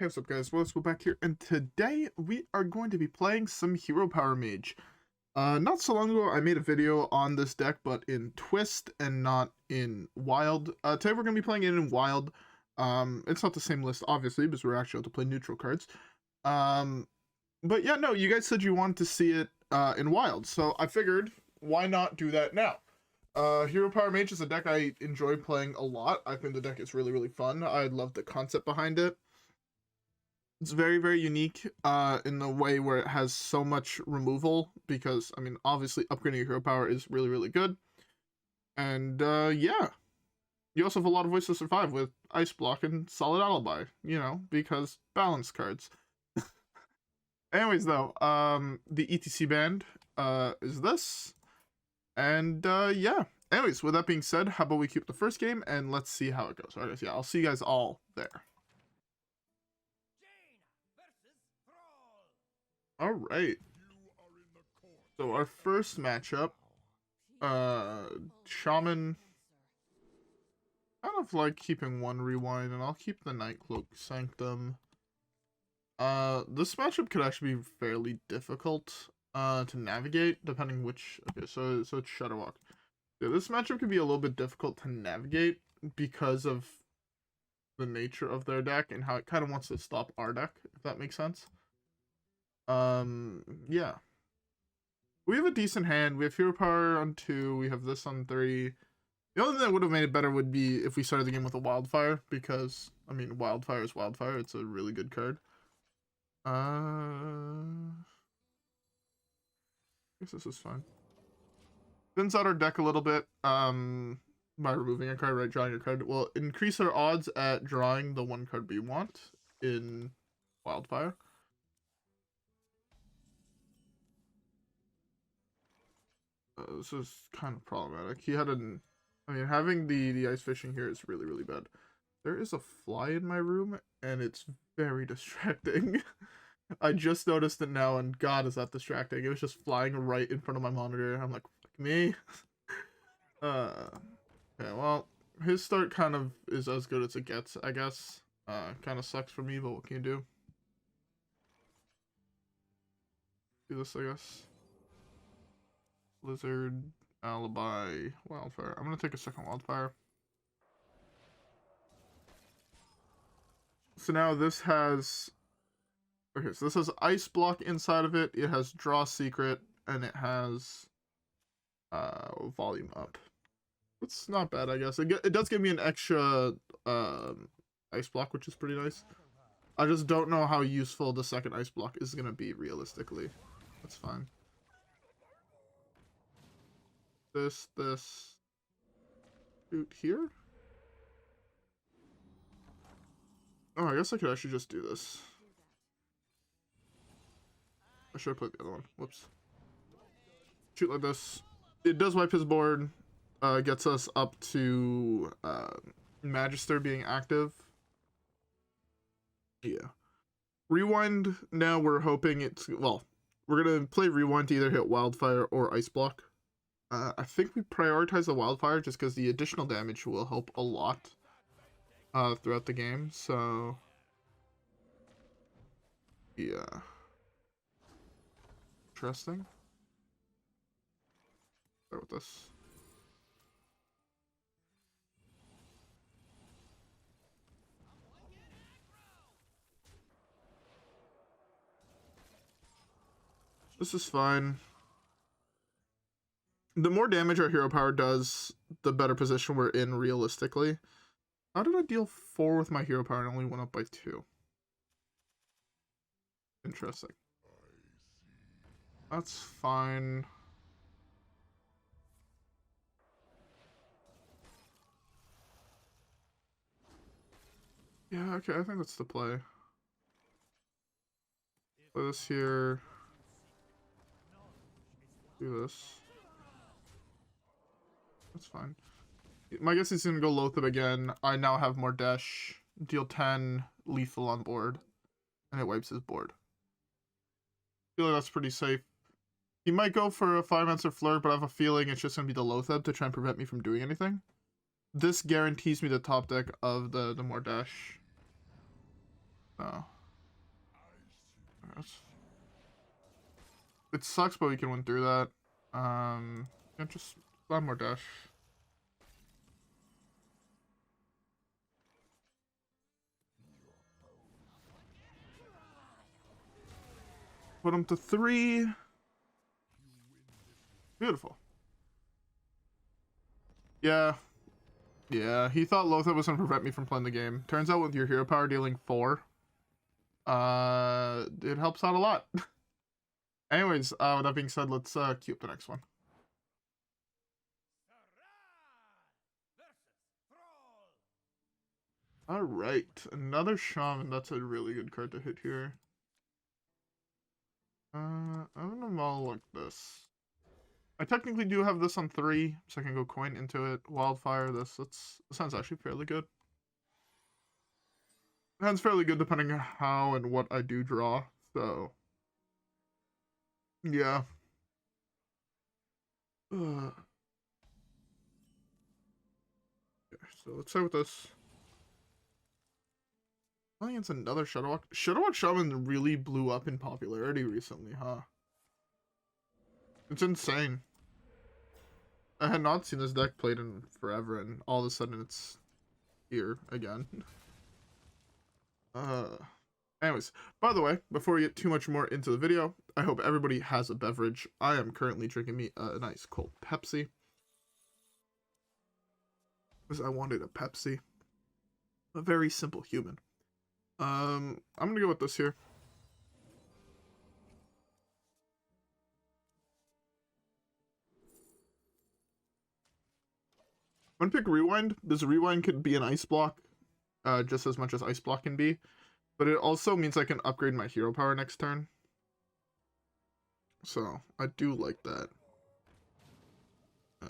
Hey, what's up guys, WhirlXbow back here, and today we are going to be playing some Hero Power Mage. Not so long ago I made a video on this deck, but in Twist and not in Wild. Today we're going to be playing it in Wild. It's not the same list, obviously, because we're actually able to play neutral cards. But yeah, no, you guys said you wanted to see it in Wild, so I figured, why not do that now? Hero Power Mage is a deck I enjoy playing a lot. I think the deck is really, really fun. I love the concept behind it. It's very, very unique in the way where it has so much removal because, I mean, obviously upgrading your hero power is really, really good. And yeah, you also have a lot of ways to survive with Ice Block and Solid Alibi, you know, because balance cards. Anyways, though, the E.T.C band is this. And yeah, anyways, with that being said, how about we keep the first game and let's see how it goes. All right, yeah, I'll see you guys all there. All right. So our first matchup, shaman. Kind of like keeping one rewind, and I'll keep the Nightcloak Sanctum. This matchup could actually be fairly difficult to navigate, depending which. Okay, so it's Shudderwalk. Yeah, this matchup could be a little bit difficult to navigate because of the nature of their deck and how it kind of wants to stop our deck, if that makes sense. Yeah. We have a decent hand. We have Hero Power on 2. We have this on 3. The only thing that would have made it better would be if we started the game with a Wildfire, because, I mean, Wildfire is Wildfire. It's a really good card. I guess this is fine. Thins out our deck a little bit, by removing a card, right, drawing a card. Will increase our odds at drawing the one card we want in Wildfire. This is kind of problematic. He had an... I mean, having the ice fishing here is really, really bad. There is a fly in my room, and it's very distracting. I just noticed it now, and God, is that distracting. It was just flying right in front of my monitor. I'm like, fuck me. Okay, well, his start kind of is as good as it gets, I guess. Kind of sucks for me, but what can you do? Do this, I guess. Blizzard, Alibi, Wildfire. I'm gonna take a second Wildfire. So now this has... Okay, so this has Ice Block inside of it. It has Draw Secret, and it has Volume Up. It's not bad, I guess. It does give me an extra Ice Block, which is pretty nice. I just don't know how useful the second Ice Block is gonna be realistically. That's fine. This, shoot here? Oh, I guess I could actually just do this. I should have played the other one. Whoops. Shoot like this. It does wipe his board. Gets us up to Magister being active. Yeah. Rewind, now we're hoping it's... Well, we're going to play Rewind to either hit Wildfire or Ice Block. I think we prioritize the Wildfire just because the additional damage will help a lot throughout the game, so... Yeah. Interesting. Start with this. This is fine. The more damage our hero power does, the better position we're in realistically. How did I deal 4 with my hero power and only went up by 2? Interesting. That's fine. Yeah, okay, I think that's the play. Play this here. Do this. That's fine. My guess is gonna go Lotheb again. I now have Mordresh. Deal 10, lethal on board. And it wipes his board. I feel like that's pretty safe. He might go for a Firemancer Flare, but I have a feeling it's just gonna be the Lotheb to try and prevent me from doing anything. This guarantees me the top deck of the Mordresh. Oh. It sucks, but we can win through that. Yeah, just a lot more dash. Put him to 3. Beautiful. Yeah. Yeah, he thought Lothar was going to prevent me from playing the game. Turns out with your hero power dealing 4, it helps out a lot. Anyways, with that being said, let's queue up the next one. Alright, another shaman. That's a really good card to hit here. I'm gonna mull like this. I technically do have this on 3, so I can go coin into it. Wildfire, this sounds actually fairly good. It sounds fairly good depending on how and what I do draw, so... yeah. Okay, so let's start with this. I think it's another Shadowwalk. Shadowwalk Shaman really blew up in popularity recently, huh? It's insane. I had not seen this deck played in forever, and all of a sudden it's here again. Anyways, by the way, before we get too much more into the video, I hope everybody has a beverage. I am currently drinking me a nice cold Pepsi. Because I wanted a Pepsi. A very simple human. I'm gonna go with this here. I'm gonna pick Rewind. This Rewind could be an Ice Block, just as much as Ice Block can be. But it also means I can upgrade my hero power next turn. So, I do like that.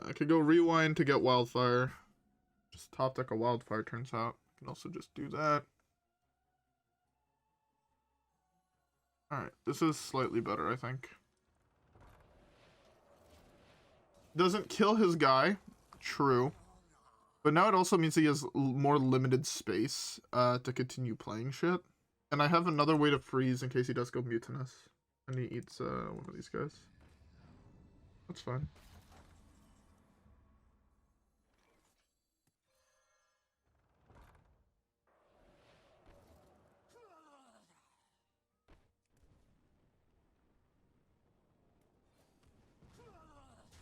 I could go Rewind to get Wildfire. Just top deck a Wildfire, turns out. I can also just do that. Alright, this is slightly better, I think. Doesn't kill his guy. True. But now it also means he has more limited space to continue playing shit. And I have another way to freeze in case he does go mutinous. And he eats one of these guys. That's fine.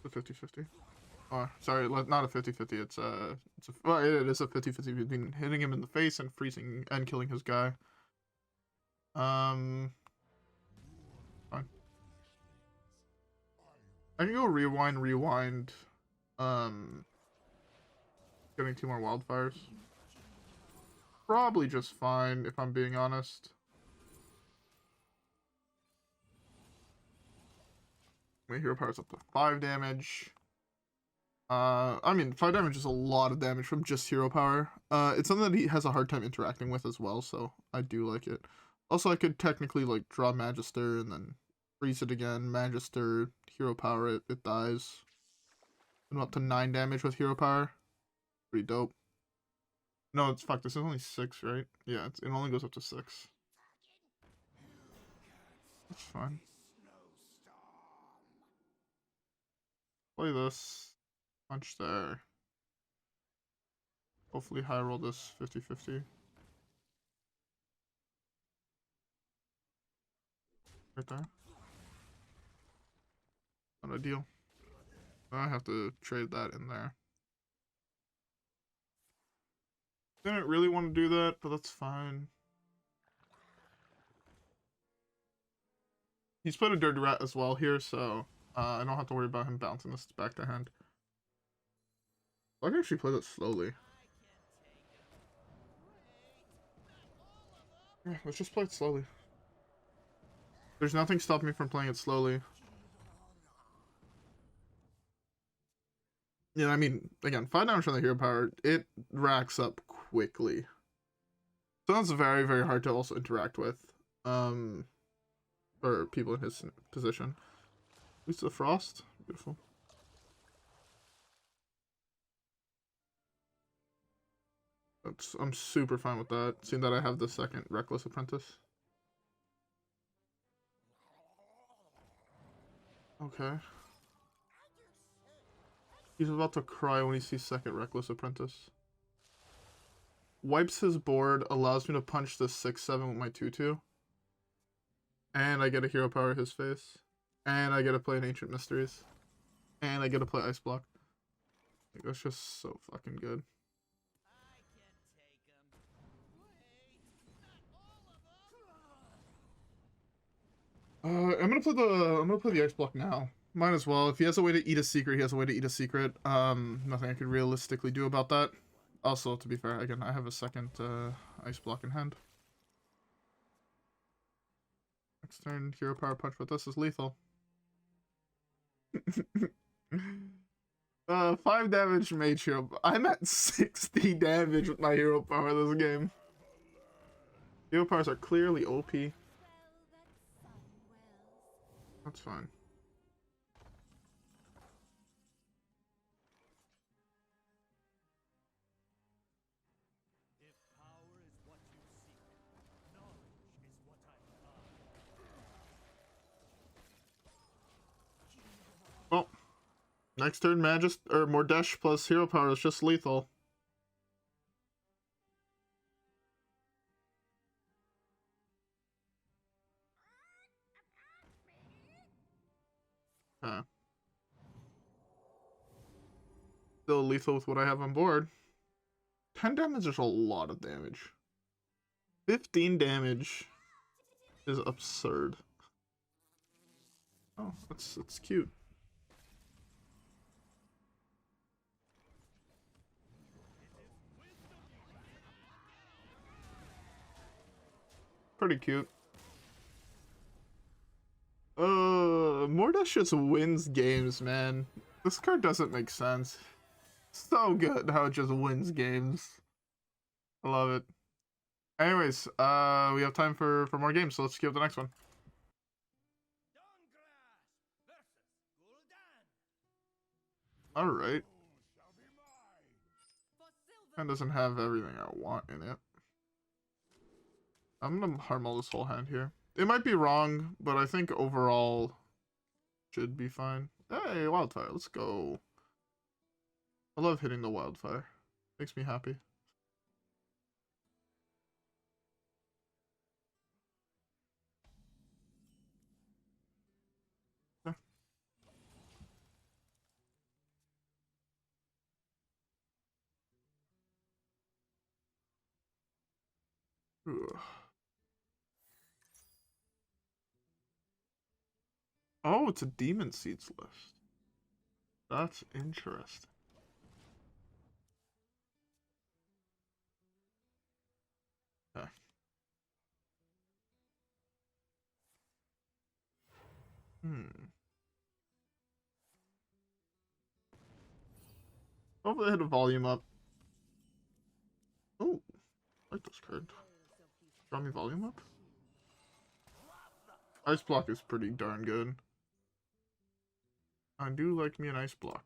The 50-50. Oh, sorry, not a 50-50. Well, it is a 50-50 between hitting him in the face and freezing and killing his guy. Fine. I can go rewind. Getting 2 more Wildfires. Probably just fine, if I'm being honest. My hero power's up to 5 damage. I mean, 5 damage is a lot of damage from just hero power. It's something that he has a hard time interacting with as well, so I do like it. Also, I could technically, like, draw Magister and then freeze it again. Magister, hero power, it dies. I'm up to 9 damage with hero power. Pretty dope. No, it's fuck, this is only 6, right? Yeah, it only goes up to 6. That's fine. Play this. Punch there. Hopefully high roll this 50-50. Right there. Not ideal. I have to trade that in there. Didn't really want to do that, but that's fine. He's put a Dirty Rat as well here, so I don't have to worry about him bouncing this back to hand. I can actually play that slowly. Yeah, let's just play it slowly. There's nothing stopping me from playing it slowly. Yeah, I mean, again, 5 damage on the hero power, it racks up quickly. So that's very, very hard to also interact with. Or people in his position. Use the Frost. Beautiful. I'm super fine with that, seeing that I have the second Reckless Apprentice. Okay. He's about to cry when he sees second Reckless Apprentice. Wipes his board, allows me to punch the 6/7 with my 2/2. And I get a hero power his face. And I get to play an Ancient Mysteries. And I get to play Ice Block. Like, that's just so fucking good. I'm gonna play the Ice Block now. Might as well. If he has a way to eat a secret, he has a way to eat a secret. Nothing I could realistically do about that. Also, to be fair, again, I have a second Ice Block in hand. Next turn, hero power punch with this is lethal. 5 damage Mage hero. I'm at 60 damage with my hero power this game. Hero powers are clearly OP. That's fine. Well, next turn, Magister or Mordresh plus hero power is just lethal. Okay. Still lethal with what I have on board. 10 damage is a lot of damage. 15 damage is absurd. Oh, that's cute. Pretty cute. Mordresh just wins games, man. This card doesn't make sense. So good how it just wins games. I love it. Anyways, we have time for more games, so let's skip the next one. Alright. And doesn't have everything I want in it. I'm gonna harmal this whole hand here. It might be wrong, but I think overall should be fine. Hey, Wildfire, let's go. I love hitting the Wildfire. Makes me happy. Okay. Ugh. Oh, it's a Demon Seeds list. That's interesting. Okay. Hopefully I hit a volume up. Oh, I like this card. Draw me volume up? Ice Block is pretty darn good. I do like me an Ice Block.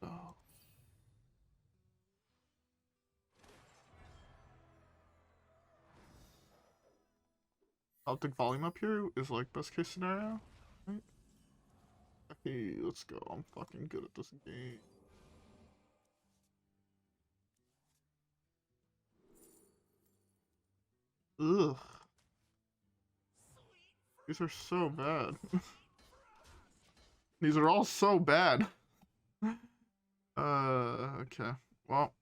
Oh. Optic volume up here is like best case scenario, right? Hey, let's go. I'm fucking good at this game. Ugh. These are so bad. These are all so bad. Okay. Well,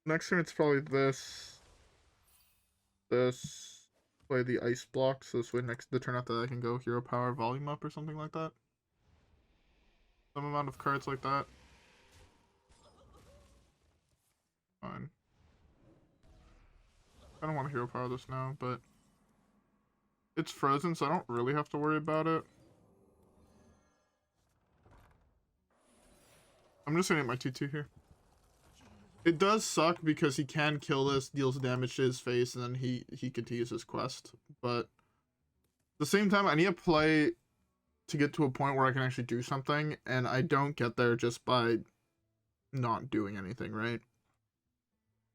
next turn it's probably this. Play the Ice Block, so this way the turn after that I can go hero power volume up or something like that. Some amount of cards like that. Fine. I don't want to hero power this now, but it's frozen, so I don't really have to worry about it. I'm just gonna hit my 2/2 here. It does suck because he can kill this, deals damage to his face, and then he continues his quest. But at the same time, I need to play to get to a point where I can actually do something, and I don't get there just by not doing anything, right?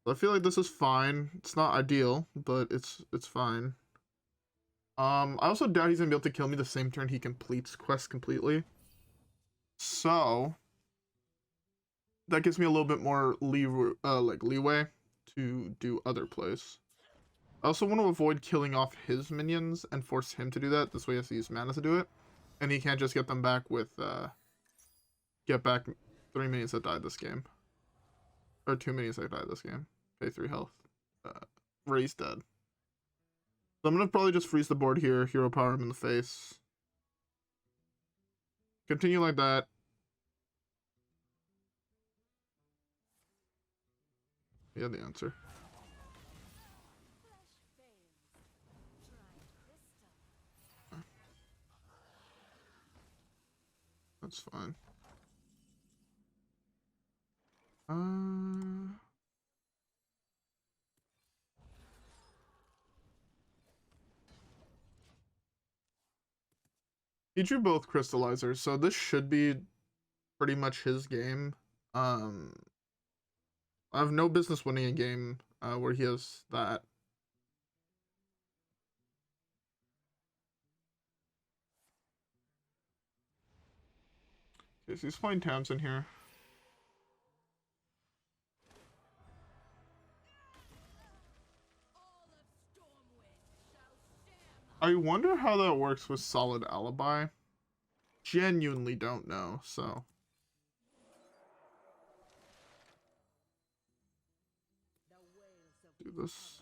So I feel like this is fine. It's not ideal, but it's fine. I also doubt he's gonna be able to kill me the same turn he completes quest completely. So that gives me a little bit more leeway to do other plays. I also want to avoid killing off his minions and force him to do that. This way he has to use mana to do it. And he can't just get them back with, get back 3 minions that died this game. Or 2 minions that died this game. Pay 3 health. Ray's dead. So I'm going to probably just freeze the board here. Hero power him in the face. Continue like that. He had the answer. That's fine. He drew both crystallizers, so this should be pretty much his game. I have no business winning a game where he has that. Okay, so he's playing Tamsin here. I wonder how that works with solid Alibi. Genuinely don't know, so. Do this.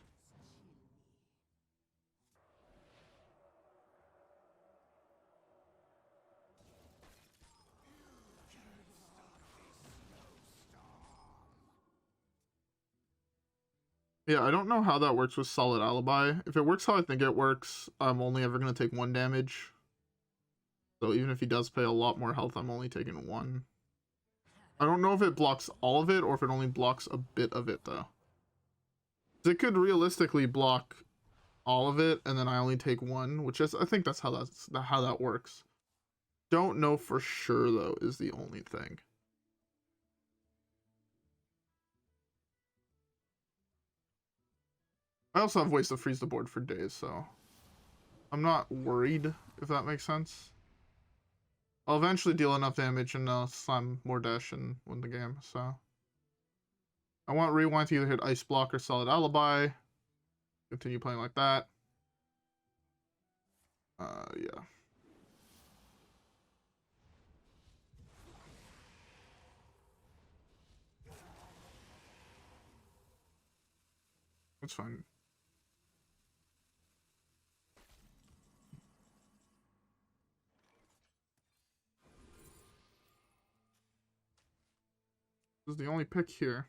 Yeah, I don't know how that works with solid Alibi. If it works how I think it works, I'm only ever going to take 1 damage. So even if he does pay a lot more health, I'm only taking 1. I don't know if it blocks all of it or if it only blocks a bit of it, though. It could realistically block all of it, and then I only take 1, which is, I think that's how that works. Don't know for sure, though, is the only thing. I also have ways to freeze the board for days, so I'm not worried, if that makes sense. I'll eventually deal enough damage and slam Mordresh and win the game, so. I want Rewind to either hit Ice Block or Solid Alibi. Continue playing like that. Yeah. That's fine. This is the only pick here.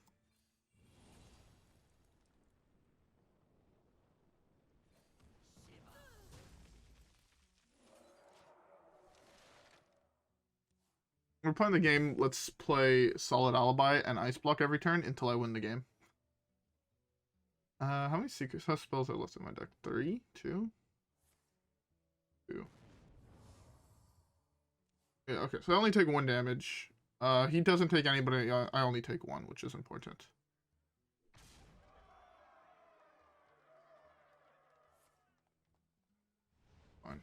We're playing the game. Let's play Solid Alibi and Ice Block every turn until I win the game. How many Secret spells are left in my deck? 3? 2? 2. Yeah, okay. So I only take 1 damage. He doesn't take any, but I only take 1, which is important. Fine.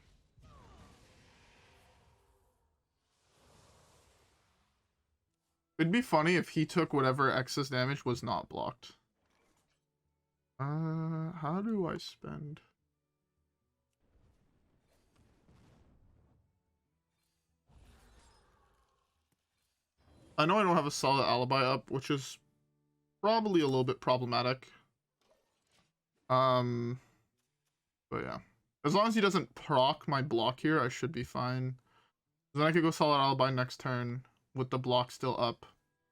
It'd be funny if he took whatever excess damage was not blocked. How do I spend? I know I don't have a solid Alibi up, which is probably a little bit problematic. But yeah. As long as he doesn't proc my block here, I should be fine. Then I could go solid Alibi next turn with the block still up.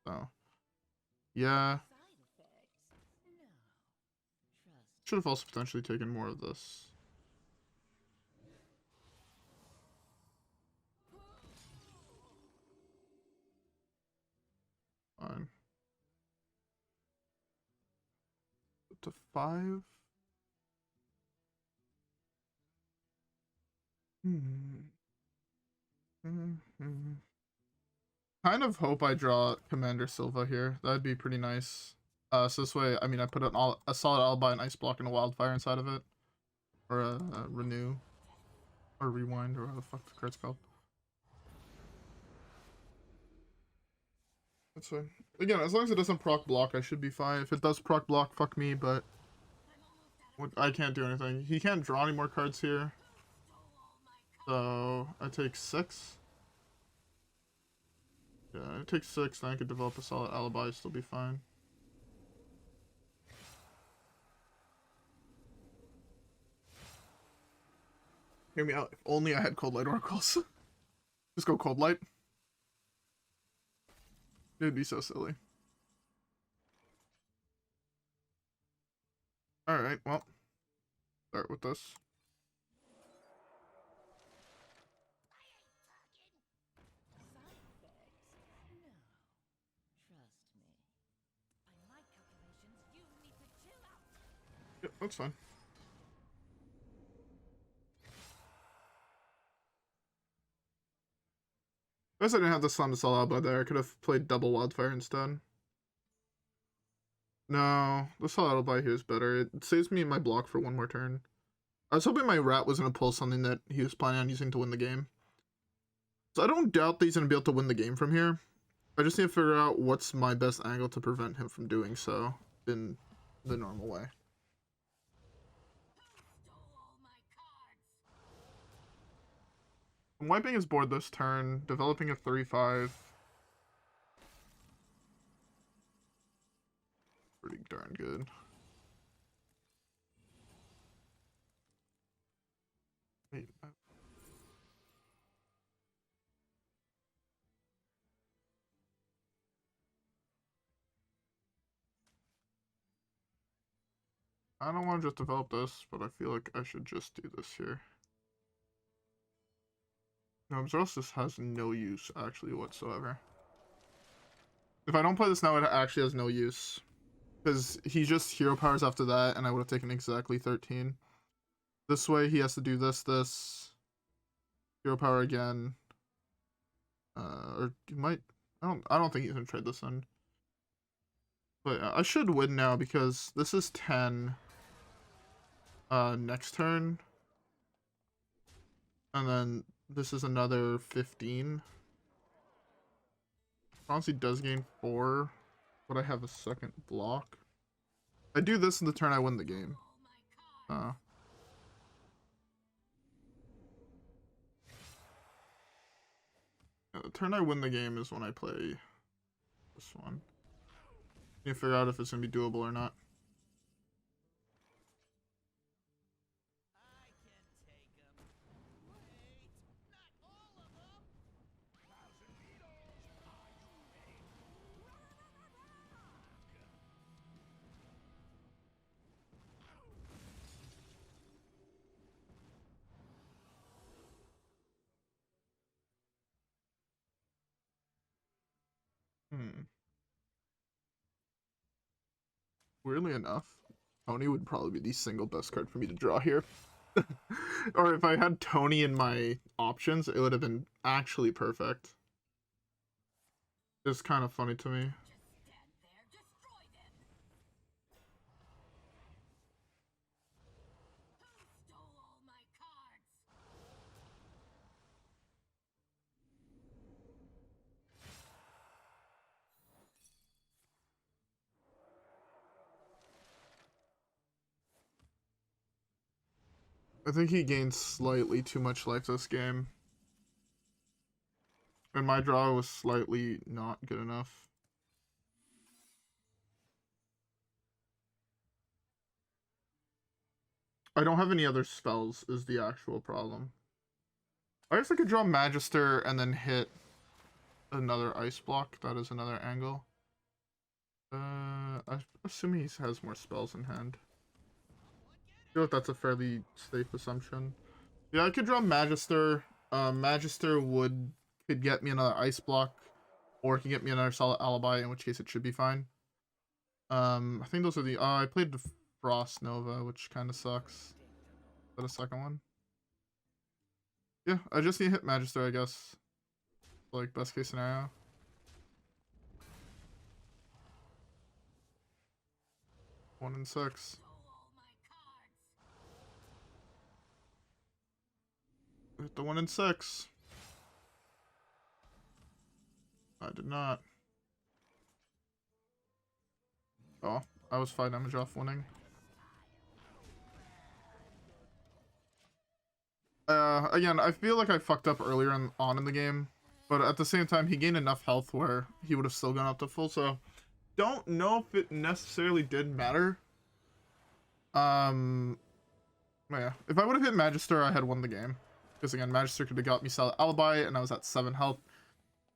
So, yeah. Should have also potentially taken more of this. Fine. To 5. Kind of hope I draw Commander Silva here. That'd be pretty nice. So this way, I mean, I put a solid Alibi, an Ice Block, and a Wildfire inside of it. Or a Renew. Or Rewind, or whatever the fuck the card's called. That's fine. Again, as long as it doesn't proc block, I should be fine. If it does proc block, fuck me, but... I can't do anything. He can't draw any more cards here. So, I take 6. Yeah, I take 6, then I could develop a solid Alibi, still be fine. Hear me out. If only I had Cold Light Oracles. Just go Cold Light. It would be so silly. Alright, well. Start with this. Yep, that's fine. I guess I didn't have the Slam to sell Alibi there. I could have played double Wildfire instead. No, the solid Alibi here is better. It saves me my block for one more turn. I was hoping my rat was going to pull something that he was planning on using to win the game. So I don't doubt that he's going to be able to win the game from here. I just need to figure out what's my best angle to prevent him from doing so in the normal way. I'm wiping his board this turn, developing a 3/5. Pretty darn good. Wait, I don't want to just develop this, but I feel like I should just do this here. No, Absoros has no use, actually, whatsoever. If I don't play this now, it actually has no use. Because he just hero powers after that, and I would have taken exactly 13. This way, he has to do this. Hero power again. Or he might... I don't think he's going to trade this in. But I should win now, because this is 10. Next turn. And then... this is another 15. Honestly does gain 4, but I have a second block. I do this in the turn I win the game. Yeah, the turn I win the game is when I play this one. You figure out if it's going to be doable or not. Weirdly enough, Tony would probably be the single best card for me to draw here. Or if I had Tony in my options, it would have been actually perfect. It's kind of funny to me. I think he gained slightly too much life this game. And my draw was slightly not good enough. I don't have any other spells is the actual problem. I guess I could draw Magister and then hit another ice block. That is another angle. I'm assuming he has more spells in hand. I feel like that's a fairly safe assumption. Yeah, I could draw Magister. Magister could get me another ice block, or it could get me another solid Alibi, in which case it should be fine. I think those are the... I played the Frost Nova, which kind of sucks. Is that a second one? Yeah, I just need to hit Magister, I guess. Like, best case scenario. One in 6. Hit the 1 in 6. I did not. Oh, I was 5 damage off winning. Again, I feel like I fucked up earlier on in the game, but at the same time, he gained enough health where he would have still gone up to full, so don't know if it necessarily did matter. Yeah, if I would have hit Magister, I had won the game. Because again, Magister could have got me solid Alibi, and I was at 7 health.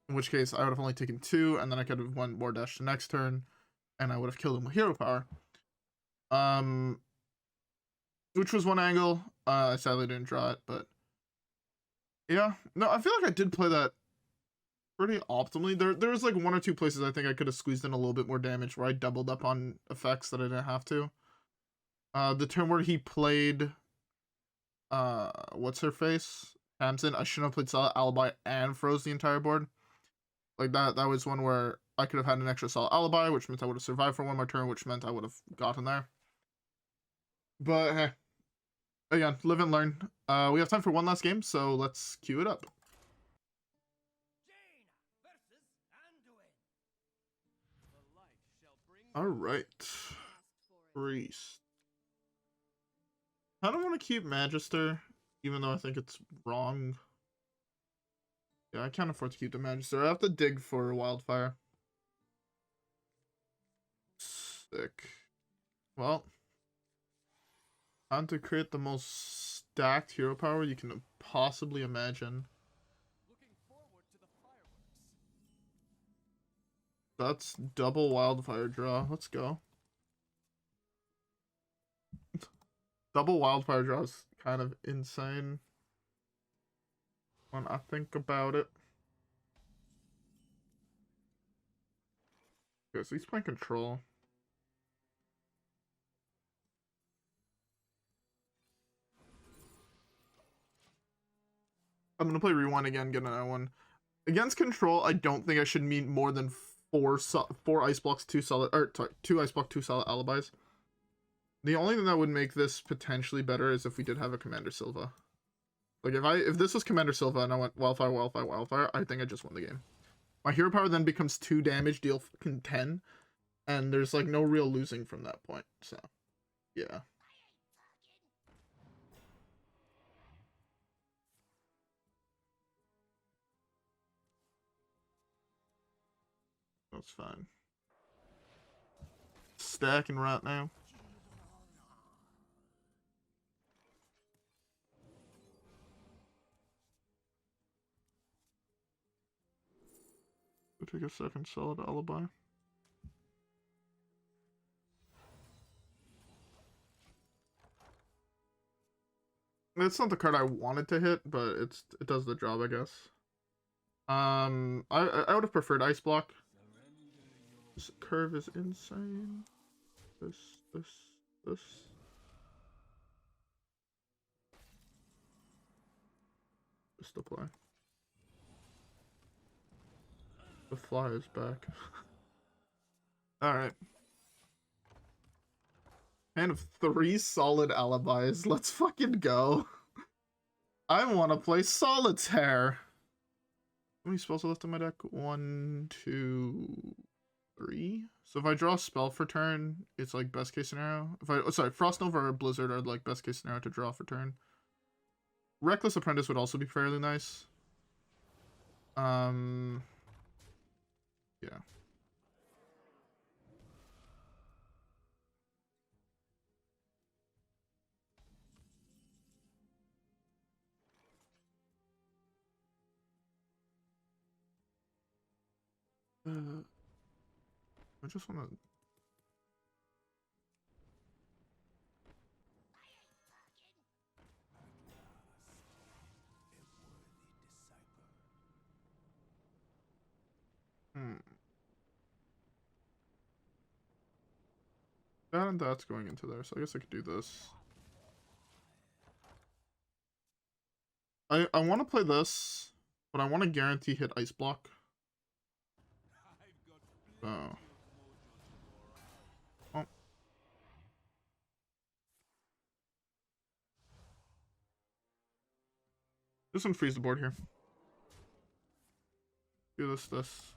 In which case, I would have only taken 2, and then I could have won Mordresh the next turn, and I would have killed him with hero power. Which was one angle. I sadly didn't draw it, but yeah. No, I feel like I did play that pretty optimally. There was like 1 or 2 places I think I could have squeezed in a little bit more damage where I doubled up on effects that I didn't have to. The turn where he played what's her face? Hampton. I shouldn't have played solid Alibi and froze the entire board. Like that was one where I could have had an extra solid Alibi, which meant I would have survived for 1 more turn, which meant I would have gotten there. But hey, again, live and learn. We have time for 1 last game, so let's queue it up. All right, Priest. I don't want to keep Magister, even though I think it's wrong. Yeah, I can't afford to keep the Magister. I have to dig for Wildfire. Sick. Well, time to create the most stacked hero power you can possibly imagine. That's double Wildfire draw. Let's go. Double Wildfire draw is kind of insane when I think about it. Okay, so he's playing control. I'm gonna play rewind again, get another one. Against control, I don't think I should meet more than 4 ice blocks, 2 solid, or sorry, 2 ice block, 2 solid alibis. The only thing that would make this potentially better is if we did have a Commander Silva. Like if this was Commander Silva and I went Wildfire, Wildfire, Wildfire, I think I just won the game. My hero power then becomes 2 damage, deal fucking 10, and there's like no real losing from that point. So, yeah. That's fine. Stacking right now. We'll take a second solid Alibi. It's not the card I wanted to hit, but it does the job, I guess. I would have preferred Ice Block. This curve is insane. This. Just apply. The fly is back. Alright. Hand of 3 solid alibis. Let's fucking go. I want to play Solitaire. How many spells are left in my deck? 1, 2, 3. So if I draw a spell for turn, it's like best case scenario. Frost Nova or Blizzard are like best case scenario to draw for turn. Reckless Apprentice would also be fairly nice. Yeah. I just want to... That and that's going into there, so I guess I could do this. I want to play this. But I want to guarantee hit Ice Block. So. Oh. Just unfreeze the board here. Do this.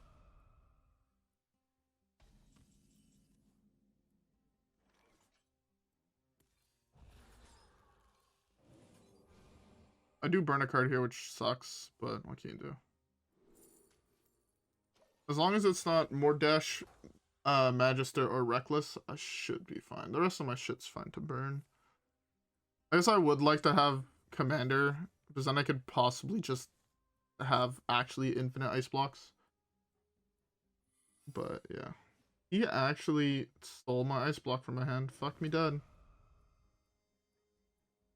I do burn a card here, which sucks, but what can you do? As long as it's not Mordresh, Magister, or Reckless, I should be fine. The rest of my shit's fine to burn. I guess I would like to have Commander, because then I could possibly just have actually infinite ice blocks. But, yeah. He actually stole my ice block from my hand. Fuck me dead.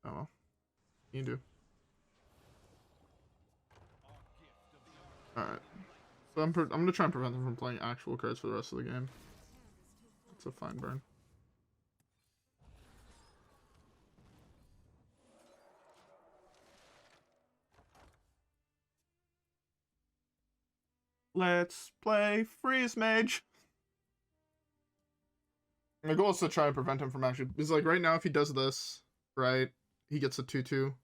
Oh well. You do. Alright. So I'm gonna try and prevent them from playing actual cards for the rest of the game. It's a fine burn. Let's play Freeze Mage. My goal is to try and prevent him from actually, because like right now if he does this, right, he gets a 2/2.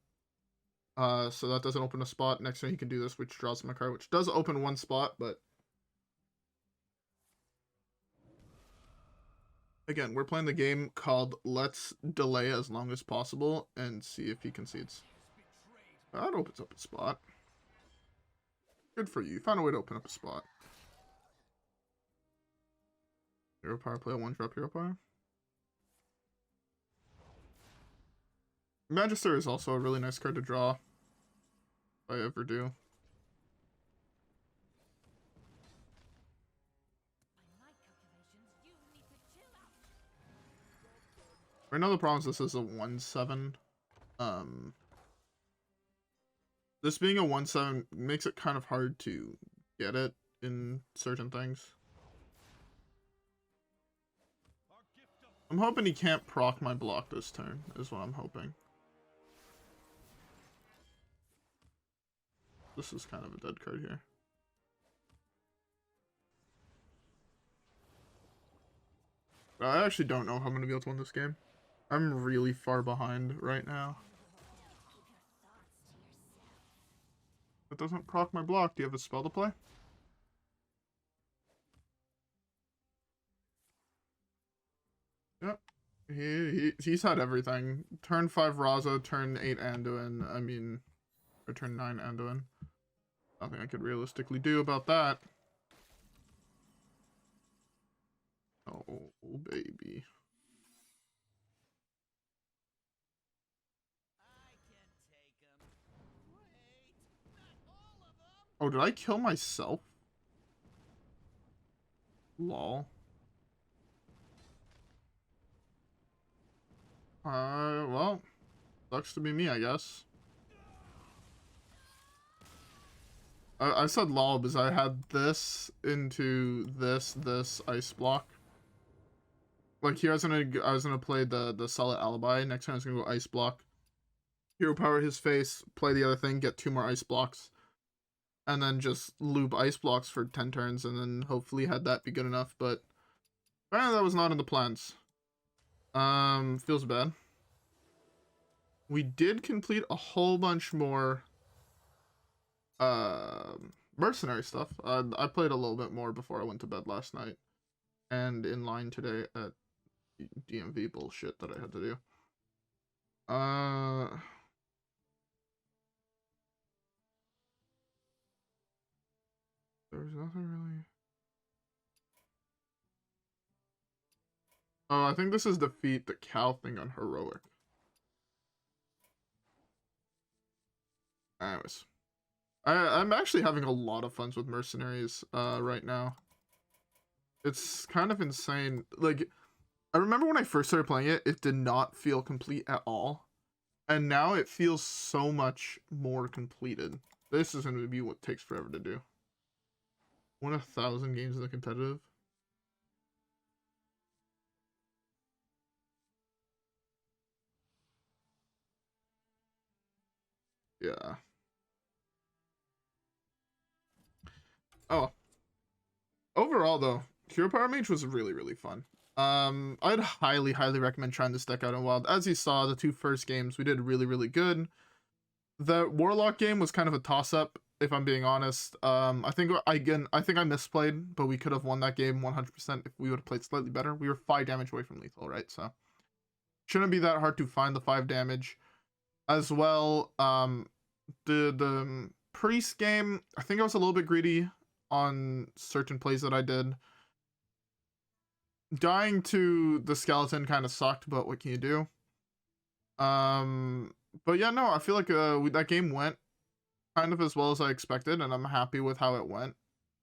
So that doesn't open a spot. Next turn he can do this, which draws him a card, which does open one spot, but again, we're playing the game called Let's Delay as long as possible and see if he concedes. That opens up a spot. Good for you. You found a way to open up a spot. Hero Power, play a 1-drop Hero Power. Magister is also a really nice card to draw. If I ever do. Right now the problem is this is a 1/7. This being a 1/7 makes it kind of hard to get it in certain things. I'm hoping he can't proc my block this turn, is what I'm hoping. This is kind of a dead card here. I actually don't know how I'm going to be able to win this game. I'm really far behind right now. It doesn't proc my block. Do you have a spell to play? Yep. He's had everything. Turn 5 Raza, turn 8 Anduin, or turn 9 Anduin. Nothing I could realistically do about that. Oh, baby. Oh, did I kill myself? Lol. Well, sucks to be me, I guess. I said lol because I had this into this ice block. Like here, I was gonna play the solid Alibi. Next time I was gonna go ice block. Hero power his face, play the other thing, get 2 more ice blocks, and then just loop ice blocks for 10 turns, and then hopefully had that be good enough. But apparently that was not in the plans. Feels bad. We did complete a whole bunch more mercenary stuff. I played a little bit more before I went to bed last night, and in line today at DMV bullshit that I had to do. There's nothing really. Oh, I think this is defeat the cow thing on heroic. Anyways, I'm actually having a lot of fun with mercenaries right now. It's kind of insane. Like, I remember when I first started playing it, it did not feel complete at all. And now it feels so much more completed. This is going to be what takes forever to do. Won 1,000 games in the competitive. Yeah. Oh, overall though, Hero Power Mage was really, really fun. I'd highly, highly recommend trying this deck out in Wild. As you saw, the 2 first games we did really, really good. The Warlock game was kind of a toss-up, if I'm being honest. I think I misplayed, but we could have won that game 100% if we would have played slightly better. We were 5 damage away from lethal, right? So shouldn't be that hard to find the 5 damage. As well, the priest game, I think I was a little bit greedy on certain plays that I did. Dying to the skeleton kind of sucked, but what can you do? But yeah, no, I feel like that game went kind of as well as I expected, and I'm happy with how it went.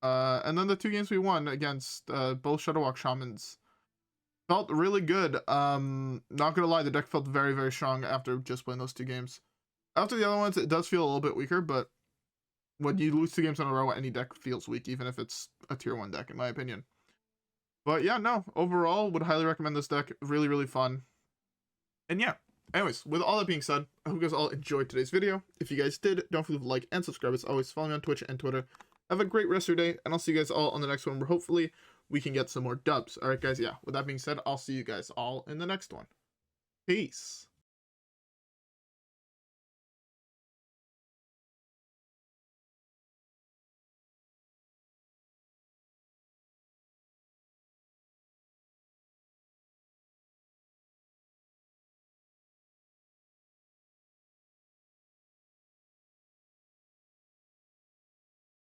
And then the 2 games we won against both Shadowwalk Shamans felt really good. Not gonna lie, the deck felt very, very strong after just playing those 2 games. After the other ones, it does feel a little bit weaker, but when you lose 2 games in a row, any deck feels weak, even if it's a tier 1 deck, in my opinion. But yeah, no, overall, would highly recommend this deck. Really, really fun. And yeah, anyways, with all that being said, I hope you guys all enjoyed today's video. If you guys did, don't forget to like and subscribe. As always, follow me on Twitch and Twitter. Have a great rest of your day, and I'll see you guys all on the next one, where hopefully we can get some more dubs. Alright, guys, yeah, with that being said, I'll see you guys all in the next one. Peace.